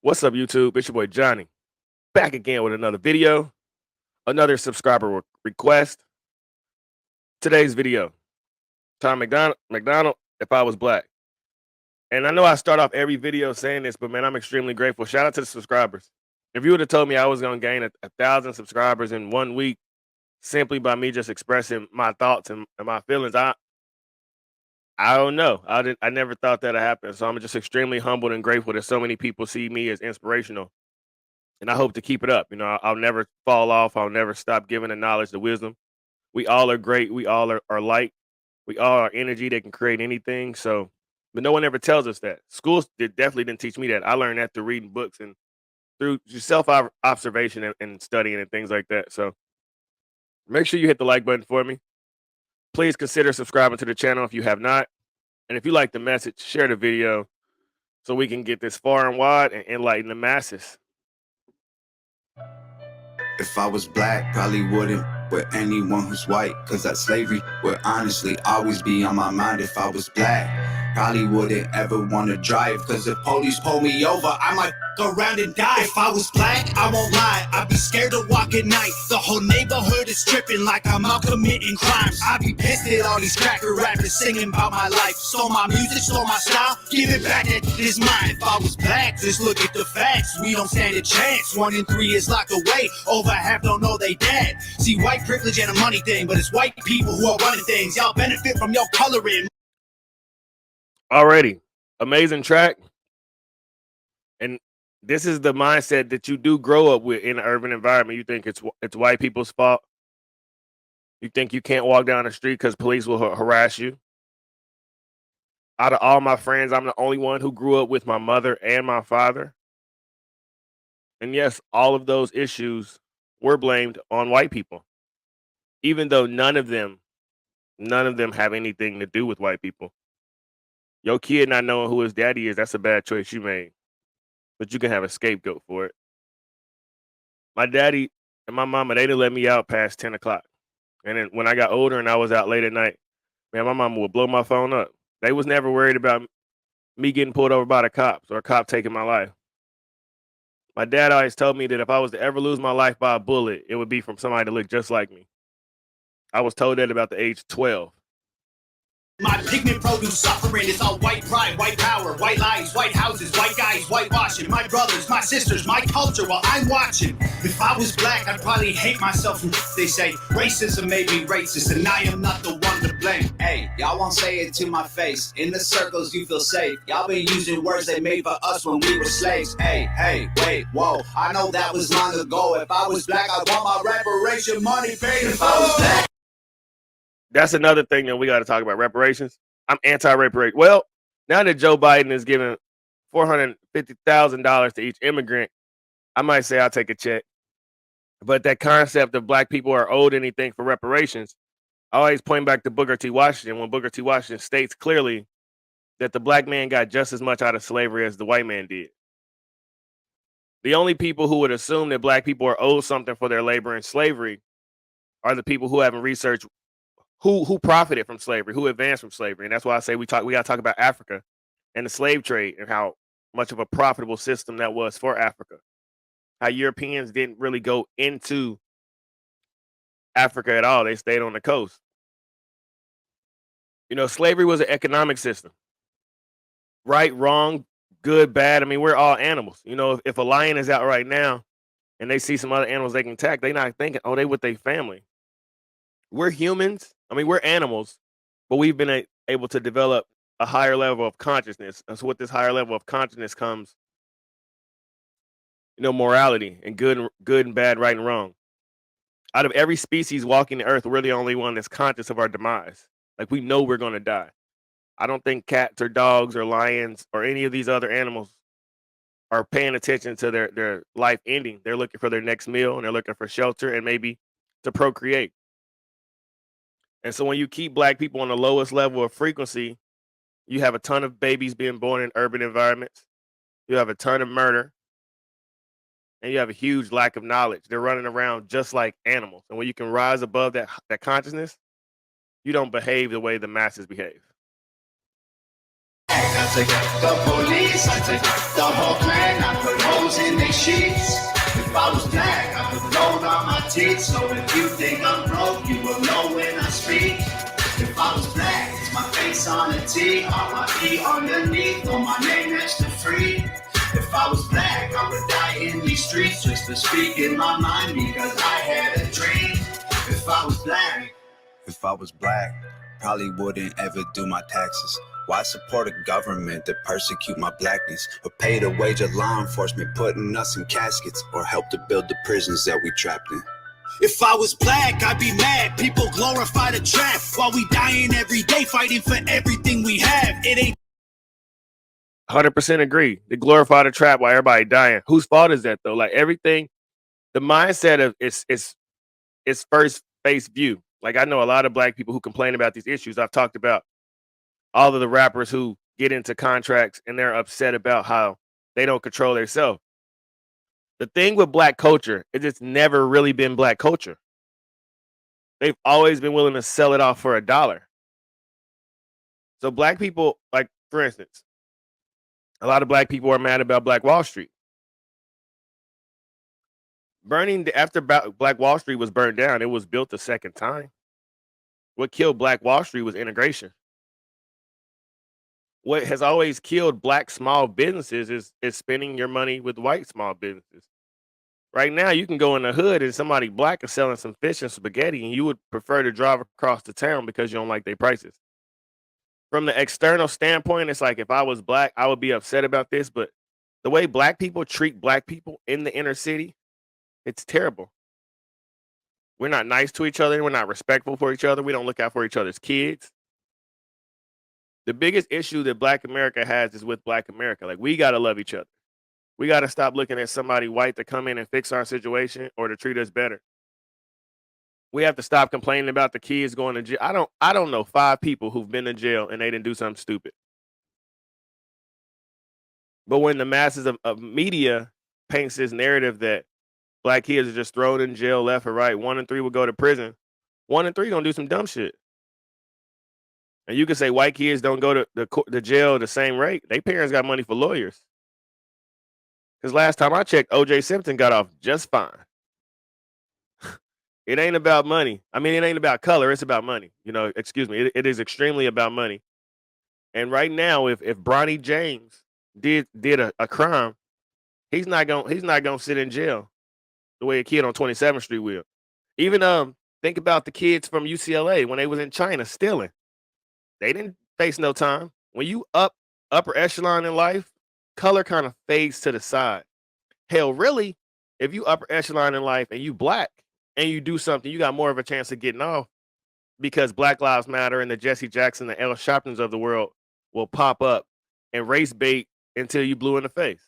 What's up, YouTube? It's your boy Johnny, back again with another video, another subscriber request. Today's video, Tom MacDonald, if I was black. And I know I start off every video saying this, but man, I'm extremely grateful. Shout out to the subscribers. If you would have told me I was going to gain a 1,000 subscribers in 1 week simply by me just expressing my thoughts and my feelings, I don't know. I never thought that'd happen. So I'm just extremely humbled and grateful that so many people see me as inspirational. And I hope to keep it up. I'll never fall off. I'll never stop giving the knowledge, the wisdom. We all are great. We all are light. We all are energy that can create anything. So, but no one ever tells us that. Schools definitely didn't teach me that. I learned that through reading books and through just self observation and studying and things like that. So, make sure you hit the like button for me. Please consider subscribing to the channel if you have not. And if you like the message, share the video so we can get this far and wide and enlighten the masses. If I was black, probably wouldn't with anyone who's white, cause that slavery would honestly always be on my mind. If I was black, probably wouldn't ever wanna drive, cause if police pull me over, I might go around and die. If I was black, I won't lie, I'd be scared to walk at night. The whole neighborhood is tripping like I'm out committing crimes. I'd be pissed at all these cracker rappers singing about my life. Stole my music, stole my style, give it back, that is mine. If I was black, just look at the facts, we don't stand a chance. 1 in 3 is locked away, over half don't know they dead. See, white privilege ain't a money thing, but it's white people who are running things. Y'all benefit from your coloring. Already, amazing track. And this is the mindset that you do grow up with in an urban environment. You think it's white people's fault. You think you can't walk down the street because police will harass you. Out of all my friends, I'm the only one who grew up with my mother and my father. And yes, all of those issues were blamed on white people, even though none of them have anything to do with white people. Your kid not knowing who his daddy is, that's a bad choice you made. But you can have a scapegoat for it. My daddy and my mama, they didn't let me out past 10 o'clock. And then when I got older and I was out late at night, man, my mama would blow my phone up. They was never worried about me getting pulled over by the cops or a cop taking my life. My dad always told me that if I was to ever lose my life by a bullet, it would be from somebody that looked just like me. I was told that about the age of 12. My pigment produce suffering is all white pride, white power, white lies, white houses, white guys, whitewashing. My brothers, my sisters, my culture while I'm watching. If I was black, I'd probably hate myself. They say racism made me racist, and I am not the one to blame. Hey, y'all won't say it to my face. In the circles, you feel safe. Y'all been using words they made for us when we were slaves. Hey, wait, whoa. I know that was long ago. If I was black, I'd want my reparation money paid. If I was black. That's another thing that we got to talk about, reparations. I'm anti-reparation. Well, now that Joe Biden is giving $450,000 to each immigrant, I might say I'll take a check. But that concept of black people are owed anything for reparations, I always point back to Booker T. Washington when Booker T. Washington states clearly that the black man got just as much out of slavery as the white man did. The only people who would assume that black people are owed something for their labor in slavery are the people who haven't researched who profited from slavery, who advanced from slavery. And that's why I say we got to talk about Africa and the slave trade and how much of a profitable system that was for Africa. How Europeans didn't really go into Africa at all. They stayed on the coast. Slavery was an economic system. Right, wrong, good, bad. I mean, we're all animals. If a lion is out right now and they see some other animals they can attack, they're not thinking, oh, they with their family. We're humans. I mean, we're animals, but we've been able to develop a higher level of consciousness. And so with this higher level of consciousness comes, morality and good and bad, right and wrong. Out of every species walking the earth, we're the only one that's conscious of our demise. Like, we know we're going to die. I don't think cats or dogs or lions or any of these other animals are paying attention to their life ending. They're looking for their next meal and they're looking for shelter and maybe to procreate. And so when you keep black people on the lowest level of frequency, you have a ton of babies being born in urban environments. You have a ton of murder. And you have a huge lack of knowledge. They're running around just like animals. And when you can rise above that consciousness, you don't behave the way the masses behave. I take the police, I take the whole clan, I put holes in their sheets. If I was black, I put gold on my teeth. So if you think I'm broke, you will know when I speak. If I was black, it's my face on a T, R-I-E underneath, on my name next to free. If I was black, I would die in these streets just to speak in my mind because I had a dream. If I was black, probably wouldn't ever do my taxes. Why support a government that persecute my blackness, or pay the wage of law enforcement putting us in caskets, or help to build the prisons that we trapped in? If I was black, I'd be mad. People glorify the trap while we dying every day fighting for everything we have. It ain't 100% agree. They glorify the trap while everybody dying. Whose fault is that though? Like everything, the mindset of it's first face view. Like I know a lot of black people who complain about these issues. I've talked about all of the rappers who get into contracts and they're upset about how they don't control themselves. The thing with black culture is it's never really been black culture. They've always been willing to sell it off for $1. So black people, like for instance, a lot of black people are mad about Black Wall Street. After Black Wall Street was burned down, it was built a second time. What killed Black Wall Street was integration. What has always killed black small businesses is spending your money with white small businesses. Right now, you can go in the hood and somebody black is selling some fish and spaghetti, and you would prefer to drive across the town because you don't like their prices. From the external standpoint, it's like if I was black, I would be upset about this, but the way black people treat black people in the inner city, it's terrible. We're not nice to each other. We're not respectful for each other. We don't look out for each other's kids. The biggest issue that Black America has is with Black America. Like, we got to love each other. We got to stop looking at somebody white to come in and fix our situation or to treat us better. We have to stop complaining about the kids going to jail. I don't know 5 people who've been in jail and they didn't do something stupid. But when the masses of media paints this narrative that black kids are just thrown in jail left or right, 1 in 3 will go to prison. 1 in 3 gonna do some dumb shit. And you can say white kids don't go to the jail the same rate. They parents got money for lawyers. Because last time I checked, O.J. Simpson got off just fine. It ain't about money. I mean, it ain't about color. It's about money. Excuse me. It is extremely about money. And right now, if Bronny James did a crime, he's not gonna sit in jail the way a kid on 27th Street will. Even think about the kids from UCLA when they was in China stealing. They didn't face no time. When you upper echelon in life, color kind of fades to the side. Hell, really, if you upper echelon in life and you black and you do something, you got more of a chance of getting off because Black Lives Matter and the Jesse Jackson, the Al Sharptons of the world will pop up and race bait until you blue in the face.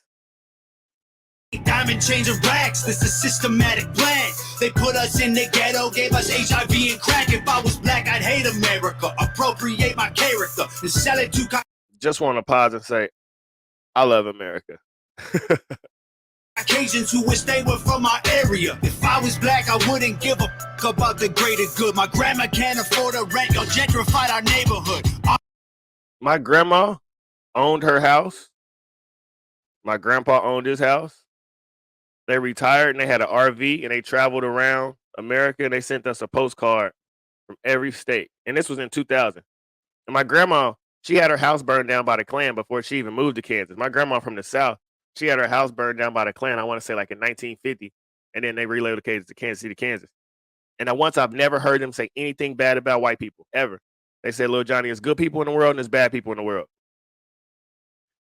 Diamond chains and racks, this is systematic plan. They put us in the ghetto, gave us HIV and crack. If I was black, I'd hate America, appropriate my character and sell it to Just want to pause and say, I love America. Caucasians who wish they were from our area. If I was black, I wouldn't give a fuck about the greater good. My grandma can't afford a rent, y'all gentrified our neighborhood. My grandma owned her house. My grandpa owned his house. They retired and they had an RV and they traveled around America and they sent us a postcard from every state. And this was in 2000. And my grandma, she had her house burned down by the Klan before she even moved to Kansas. My grandma from the South, she had her house burned down by the Klan, I want to say like in 1950. And then they relocated to Kansas City, Kansas. And I've never heard them say anything bad about white people, ever. They said, Lil Johnny, there's good people in the world and there's bad people in the world.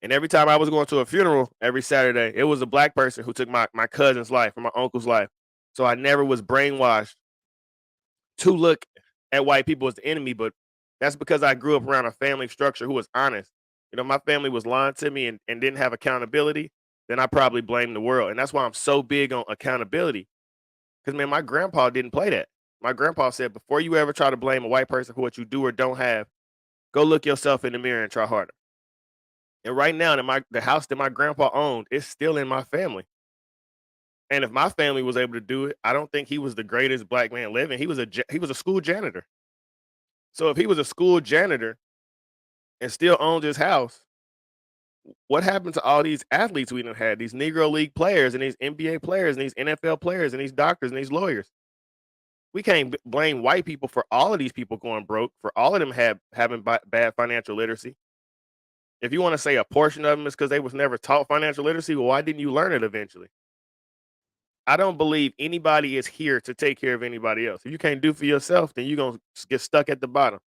And every time I was going to a funeral every Saturday, it was a black person who took my cousin's life or my uncle's life. So I never was brainwashed to look at white people as the enemy, but that's because I grew up around a family structure who was honest. My family was lying to me and didn't have accountability, then I probably blame the world. And that's why I'm so big on accountability. Because, man, my grandpa didn't play that. My grandpa said, before you ever try to blame a white person for what you do or don't have, go look yourself in the mirror and try harder. And right now, the house that my grandpa owned is still in my family. And if my family was able to do it, I don't think he was the greatest black man living. He was a school janitor. So if he was a school janitor and still owned his house, What happened to all these athletes we done had, these Negro League players and these NBA players and these NFL players and these doctors and these lawyers? We can't blame white people for all of these people going broke, for all of them having bad financial literacy. If you want to say a portion of them is because they was never taught financial literacy, well, why didn't you learn it eventually? I don't believe anybody is here to take care of anybody else. If you can't do for yourself, then you're gonna get stuck at the bottom.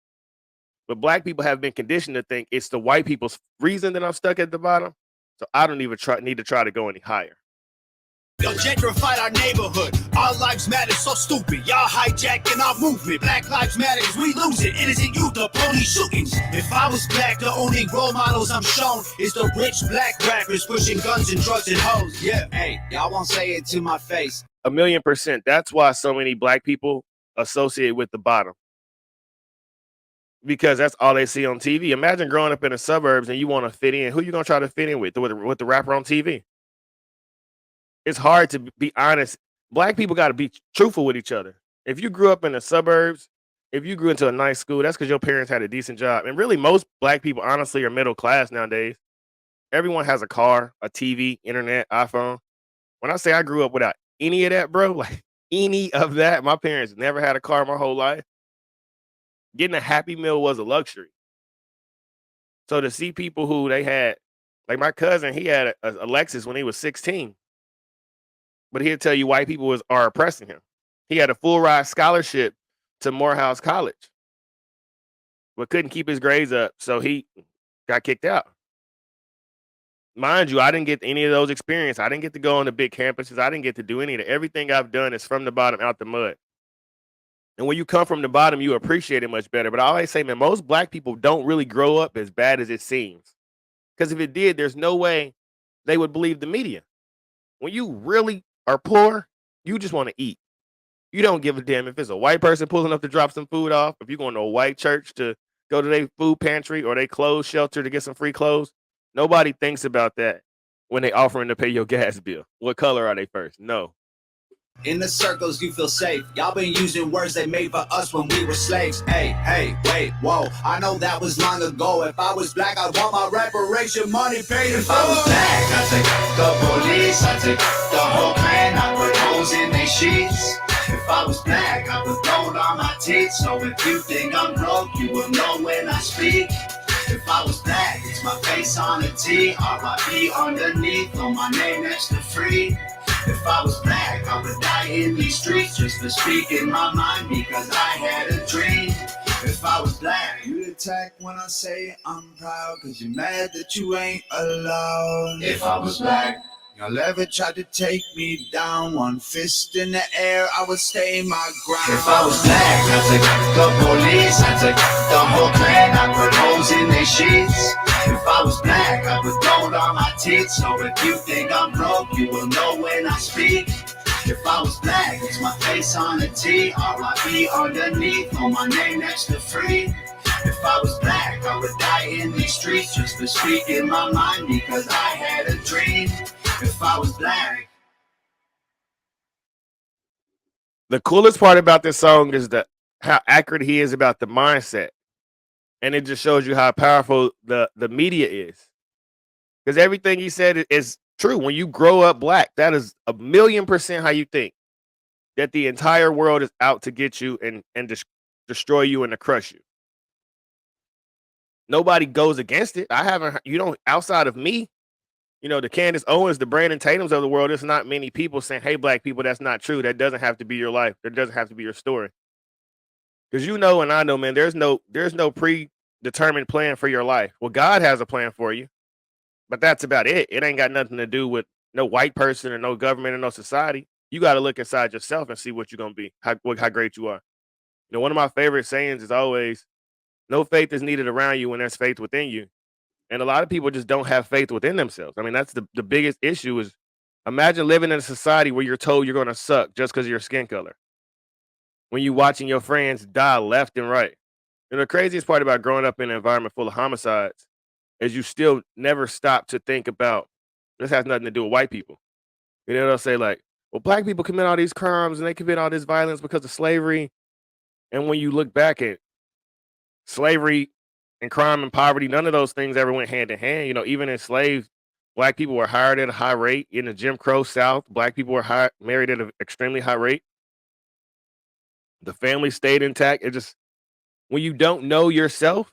But black people have been conditioned to think it's the white people's reason that I'm stuck at the bottom. So I don't even need to try to go any higher. Y'all gentrified our neighborhood. Our lives matter, so stupid. Y'all hijacking our movement. Black lives matter, we lose it. Innocent youth, the police shootings. If I was black, the only role models I'm shown is the rich black rappers pushing guns and drugs and hoes. Yeah. Hey, y'all won't say it to my face. 1,000,000%. That's why so many black people associate with the bottom. Because that's all they see on TV. Imagine growing up in the suburbs and you want to fit in. Who you gonna try to fit in with? With the rapper on TV? It's hard to be honest. Black people got to be truthful with each other. If you grew up in the suburbs, if you grew into a nice school, that's because your parents had a decent job. And really, most black people, honestly, are middle class nowadays. Everyone has a car, a TV, internet, iPhone. When I say I grew up without any of that, bro, like any of that, my parents never had a car my whole life. Getting a Happy Meal was a luxury. So to see people who they had, like my cousin, he had a Lexus when he was 16. But he'll tell you white people are oppressing him. He had a full ride scholarship to Morehouse College, but couldn't keep his grades up, so he got kicked out. Mind you, I didn't get any of those experiences. I didn't get to go on the big campuses. I didn't get to do any of that. Everything I've done is from the bottom out the mud. And when you come from the bottom, you appreciate it much better. But I always say, man, most black people don't really grow up as bad as it seems. Because if it did, there's no way they would believe the media. When you really are poor, you just want to eat. You don't give a damn if it's a white person pulling up to drop some food off, if you're going to a white church to go to their food pantry or their clothes shelter to get some free clothes. Nobody thinks about that when they offering to pay your gas bill. What color are they first? No. In the circles you feel safe. Y'all been using words they made for us when we were slaves. Hey, wait, whoa. I know that was long ago. If I was black, I'd want my reparation money paid. If I was black, I'd take the police, I'd take the whole clan, I'd put holes in their sheets. If I was black, I put gold on my teeth. So if you think I'm broke, you will know when I speak. If I was black, it's my face on a T, R.I.P. underneath, on my name next to free. If I was black, I would die in these streets just for speaking my mind because I had a dream. If I was black, you attack when I say I'm proud, cause you're mad that you ain't allowed. If I was black, y'all ever tried to take me down, one fist in the air, I would stay my ground. If I was black, I'd take the police, I'd take the whole clan, I'd put holes in their sheets. If I was black, I put gold on my teeth. So if you think I'm broke, you will know when I speak. If I was black, it's my face on a T, R.I.P. underneath, on my name next to free. If I was black, I would die in these streets just for speaking my mind because I had a dream. If I was black. The coolest part about this song is how accurate he is about the mindset. And it just shows you how powerful the media is. Because everything he said is true. When you grow up black, that is 1,000,000% how you think. That the entire world is out to get you and destroy you and to crush you. Nobody goes against it. Outside of me, the Candace Owens, the Brandon Tatums of the world, there's not many people saying, hey, black people, that's not true. That doesn't have to be your life. That doesn't have to be your story. Because and I know, man, there's no predetermined plan for your life. Well, God has a plan for you, but that's about it. It ain't got nothing to do with no white person or no government or no society. You got to look inside yourself and see what you're going to be, how great you are. One of my favorite sayings is always, no faith is needed around you when there's faith within you. And a lot of people just don't have faith within themselves. I mean, that's the biggest issue is imagine living in a society where you're told you're going to suck just because of your skin color. When you're watching your friends die left and right. The craziest part about growing up in an environment full of homicides is you still never stop to think about, this has nothing to do with white people. They'll say like, well, black people commit all these crimes and they commit all this violence because of slavery. And when you look back at slavery, and crime and poverty, none of those things ever went hand in hand. You know, even enslaved black people were hired at a high rate. In the Jim Crow South, black people were married at an extremely high rate. The family stayed intact. It just, when you don't know yourself,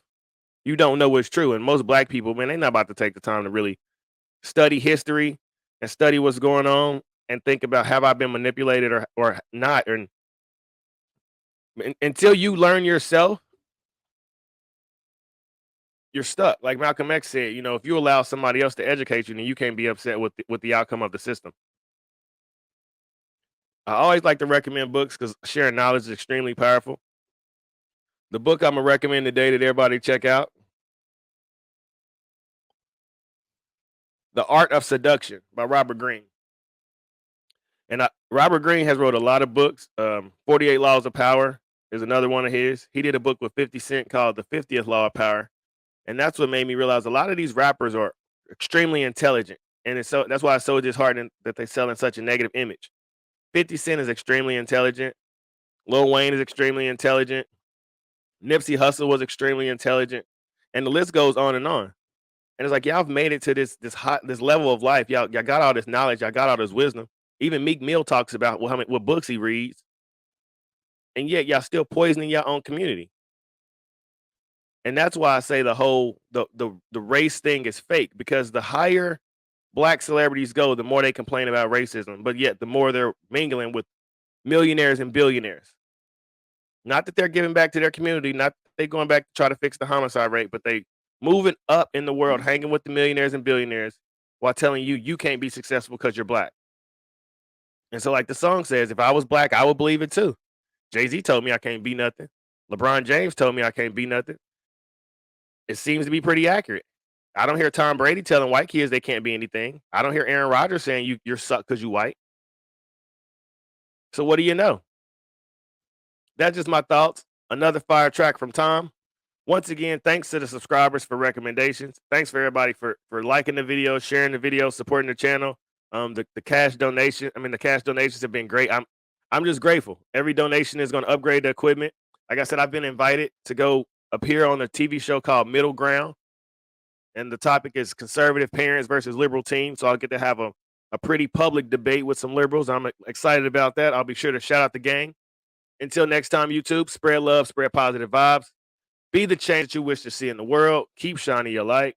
you don't know what's true. And most black people, man, they're not about to take the time to really study history and study what's going on and think about, have I been manipulated or not? And until you learn yourself, you're stuck. Like Malcolm X said, you know, if you allow somebody else to educate you, then you can't be upset with the outcome of the system. I always like to recommend books because sharing knowledge is extremely powerful. The book I'm gonna recommend today that everybody check out, The Art of Seduction by Robert Greene. And Robert Greene has wrote a lot of books. 48 Laws of Power is another one of his. He did a book with 50 Cent called The 50th Law of Power. And that's what made me realize a lot of these rappers are extremely intelligent. And that's why it's so disheartening that they sell in such a negative image. 50 Cent is extremely intelligent. Lil Wayne is extremely intelligent. Nipsey Hussle was extremely intelligent. And the list goes on and on. And it's like, y'all have made it to this level of life. Y'all got all this knowledge. Y'all got all this wisdom. Even Meek Mill talks about what books he reads. And yet y'all still poisoning your own community. And that's why I say the race thing is fake, because the higher black celebrities go, the more they complain about racism. But yet the more they're mingling with millionaires and billionaires. Not that they're giving back to their community, not that they're going back to try to fix the homicide rate, but they moving up in the world, hanging with the millionaires and billionaires while telling you can't be successful because you're black. And so, like the song says, if I was black, I would believe it too. Jay-Z told me I can't be nothing. LeBron James told me I can't be nothing. It seems to be pretty accurate. I don't hear Tom Brady telling white kids they can't be anything. I don't hear Aaron Rodgers saying you're suck because you white. So what do you know? That's just my thoughts. Another fire track from Tom. Once again, thanks to the subscribers for recommendations. Thanks for everybody for liking the video, sharing the video, supporting the channel. The cash donations have been great. I'm just grateful. Every donation is going to upgrade the equipment. Like I said, I've been invited to go appear on a TV show called Middle Ground. And the topic is conservative parents versus liberal teens. So I'll get to have a pretty public debate with some liberals. I'm excited about that. I'll be sure to shout out the gang. Until next time, YouTube, spread love, spread positive vibes. Be the change that you wish to see in the world. Keep shining your light.